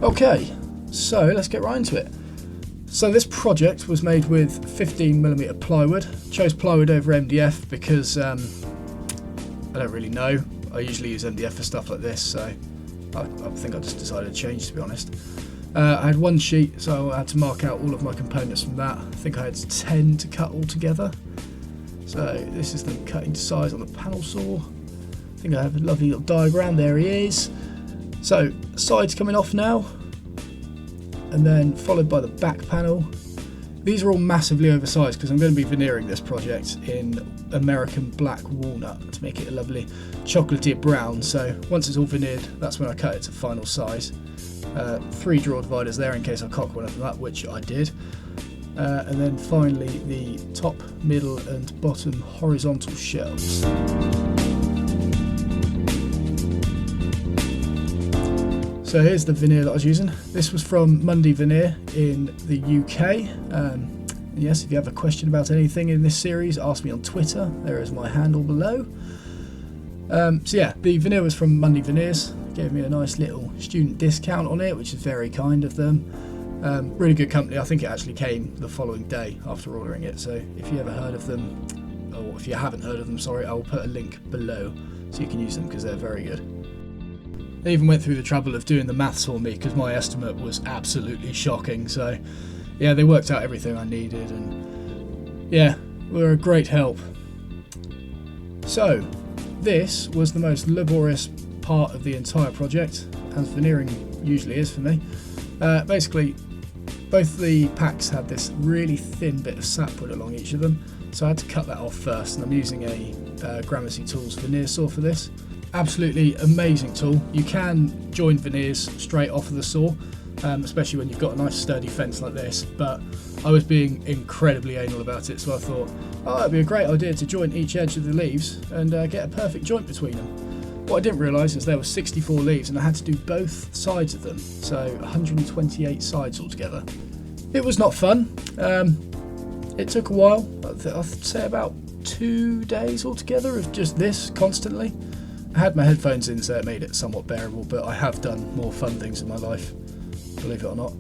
Okay, so let's get right into it. So this project was made with 15mm plywood. Chose plywood over MDF because I don't really know. I usually use MDF for stuff like this, so I think I just decided to change, to be honest. I had one sheet, so I had to mark out all of my components from that. I think I had 10 to cut all together. So this is them cutting to size on the panel saw. I think I have a lovely little diagram. There he is. So sides coming off now, and then followed by the back panel. These are all massively oversized because I'm going to be veneering this project in American Black Walnut to make it a lovely chocolatey brown. So once it's all veneered, that's when I cut it to final size. 3 drawer dividers there in case I cock one of them up, which I did. And then finally the top, middle and bottom horizontal shelves. So here's the veneer that I was using. This was from Monday Veneer in the UK. Yes, if you have a question about anything in this series, ask me on Twitter. There is my handle below. So yeah, the veneer was from Monday Veneers. Gave me a nice little student discount on it, which is very kind of them. Really good company. I think it actually came the following day after ordering it. So if you ever heard of them, or if you haven't heard of them, sorry, I'll put a link below so you can use them because they're very good. They even went through the trouble of doing the maths for me because my estimate was absolutely shocking. So yeah, they worked out everything I needed, and yeah, were a great help. So this was the most laborious part of the entire project, as veneering usually is for me. Basically, both the packs had this really thin bit of sapwood along each of them, so I had to cut that off first, and I'm using a Gramercy Tools veneer saw for this. Absolutely amazing tool. You can join veneers straight off of the saw, especially when you've got a nice sturdy fence like this, but I was being incredibly anal about it, so I thought, oh, it'd be a great idea to join each edge of the leaves and get a perfect joint between them. What I didn't realise is there were 64 leaves and I had to do both sides of them, so 128 sides altogether. It was not fun. It took a while. I'd say about 2 days altogether of just this constantly. I had my headphones in, so it made it somewhat bearable, but I have done more fun things in my life, believe it or not.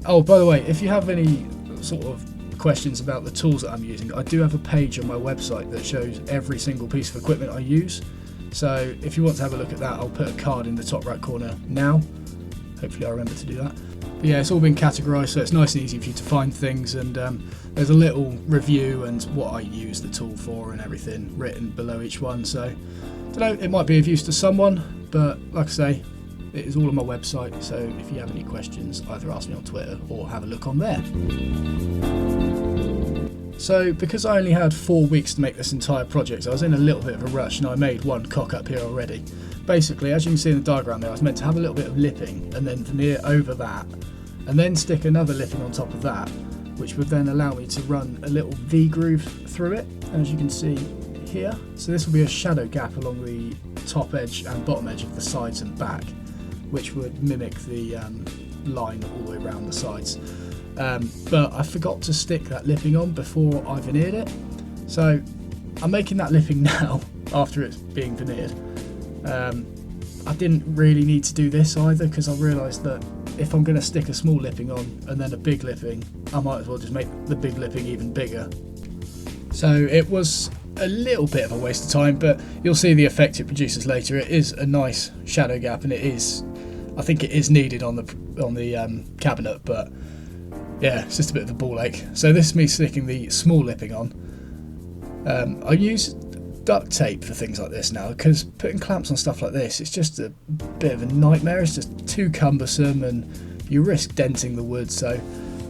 Oh, by the way, if you have any sort of questions about the tools that I'm using, I do have a page on my website that shows every single piece of equipment I use. So if you want to have a look at that, I'll put a card in the top right corner now. Hopefully I remember to do that. But yeah, it's all been categorised, so it's nice and easy for you to find things, and there's a little review and what I use the tool for and everything written below each one. So I don't know, it might be of use to someone, but like I say, it is all on my website, so if you have any questions, either ask me on Twitter or have a look on there. So because I only had 4 weeks to make this entire project, I was in a little bit of a rush, and I made one cock up here already. Basically, as you can see in the diagram there, I was meant to have a little bit of lipping and then veneer over that, and then stick another lipping on top of that, which would then allow me to run a little V-groove through it, as you can see here. So this will be a shadow gap along the top edge and bottom edge of the sides and back, which would mimic the line all the way around the sides. But I forgot to stick that lipping on before I veneered it, so I'm making that lipping now after it's being veneered. I didn't really need to do this either, because I realised that if I'm going to stick a small lipping on and then a big lipping, I might as well just make the big lipping even bigger. So it was a little bit of a waste of time, but you'll see the effect it produces later. It is a nice shadow gap, and I think it is needed on the cabinet, but yeah, it's just a bit of a ball ache. So this is me sticking the small lipping on. I use duct tape for things like this now, because putting clamps on stuff like this, it's just a bit of a nightmare. It's just too cumbersome and you risk denting the wood, so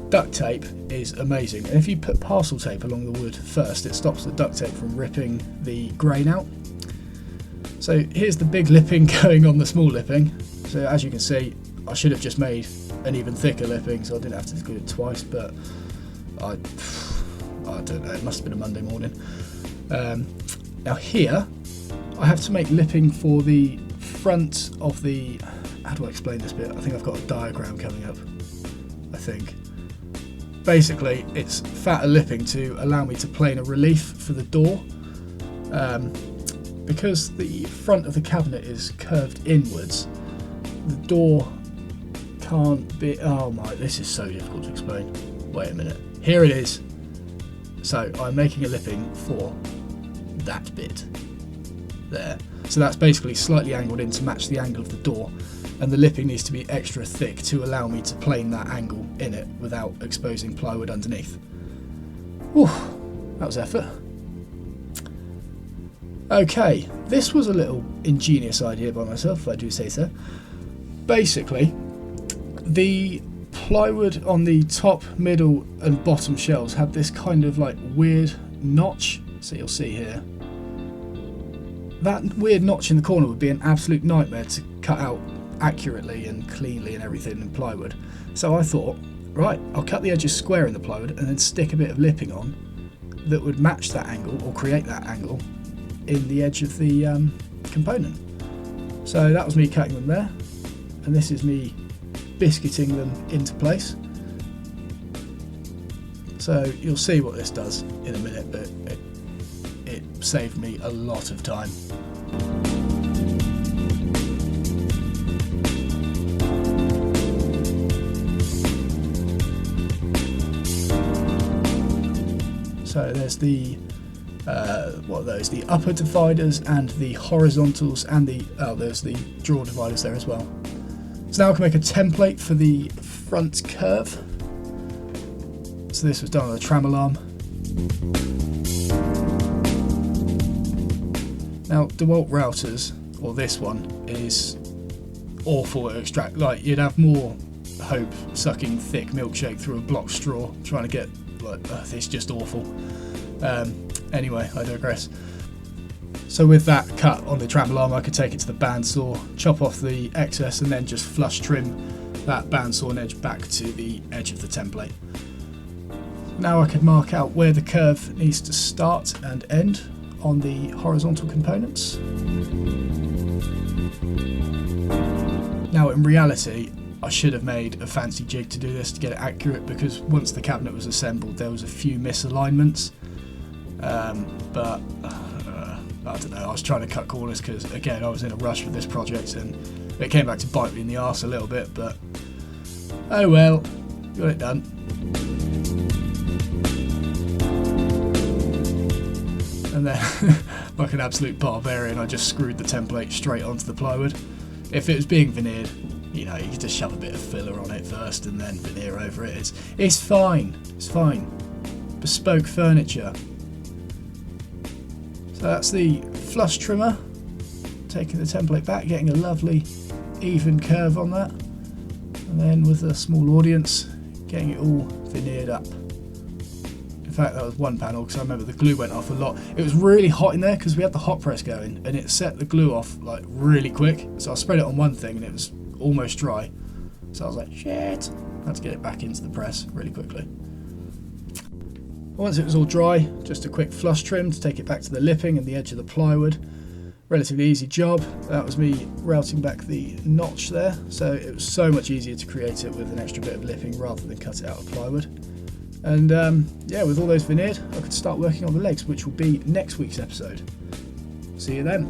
duct tape is amazing. And if you put parcel tape along the wood first, it stops the duct tape from ripping the grain out. So here's the big lipping going on the small lipping. So as you can see, I should have just made an even thicker lipping, so I didn't have to do it twice, but I don't know, it must have been a Monday morning. Now here, I have to make lipping for the front of the, how do I explain this bit? I think I've got a diagram coming up, I think. Basically, it's fatter lipping to allow me to plane a relief for the door. Because the front of the cabinet is curved inwards, the door can't be, oh my, this is so difficult to explain. Wait a minute, here it is. So I'm making a lipping for that bit there. So that's basically slightly angled in to match the angle of the door, and the lipping needs to be extra thick to allow me to plane that angle in it without exposing plywood underneath. Whew, that was effort. Okay, this was a little ingenious idea by myself, if I do say so. Basically, the plywood on the top, middle and bottom shelves had this kind of like weird notch, so you'll see here. That weird notch in the corner would be an absolute nightmare to cut out accurately and cleanly and everything in plywood. So I thought, right, I'll cut the edges square in the plywood and then stick a bit of lipping on that would match that angle or create that angle in the edge of the component. So that was me cutting them there, and this is me biscuiting them into place. So you'll see what this does in a minute, but it saved me a lot of time. So there's the what are those? The upper dividers and the horizontals, and there's the drawer dividers there as well. So now I can make a template for the front curve. So this was done on a tram alarm. Now DeWalt routers, or this one, is awful at extract. Like, you'd have more hope sucking thick milkshake through a block straw trying to get like, it's just awful. Anyway, I digress. So with that cut on the tram alarm, I could take it to the bandsaw, chop off the excess, and then just flush trim that bandsaw edge back to the edge of the template. Now I could mark out where the curve needs to start and end on the horizontal components. Now in reality, I should have made a fancy jig to do this to get it accurate, because once the cabinet was assembled there was a few misalignments. But I don't know, I was trying to cut corners because, again, I was in a rush with this project and it came back to bite me in the arse a little bit, but oh well, got it done. And then, like an absolute barbarian, I just screwed the template straight onto the plywood. If it was being veneered, you know, you could just shove a bit of filler on it first and then veneer over it. It's fine, it's fine. Bespoke furniture. So that's the flush trimmer, taking the template back, getting a lovely even curve on that, and then with a small audience, getting it all veneered up. In fact, that was one panel because I remember the glue went off a lot. It was really hot in there because we had the hot press going, and it set the glue off like really quick. So I spread it on one thing and it was almost dry. So I was like, shit, I had to get it back into the press really quickly. Once it was all dry, just a quick flush trim to take it back to the lipping and the edge of the plywood. Relatively easy job. That was me routing back the notch there, so it was so much easier to create it with an extra bit of lipping rather than cut it out of plywood. And yeah, with all those veneered, I could start working on the legs, which will be next week's episode. See you then.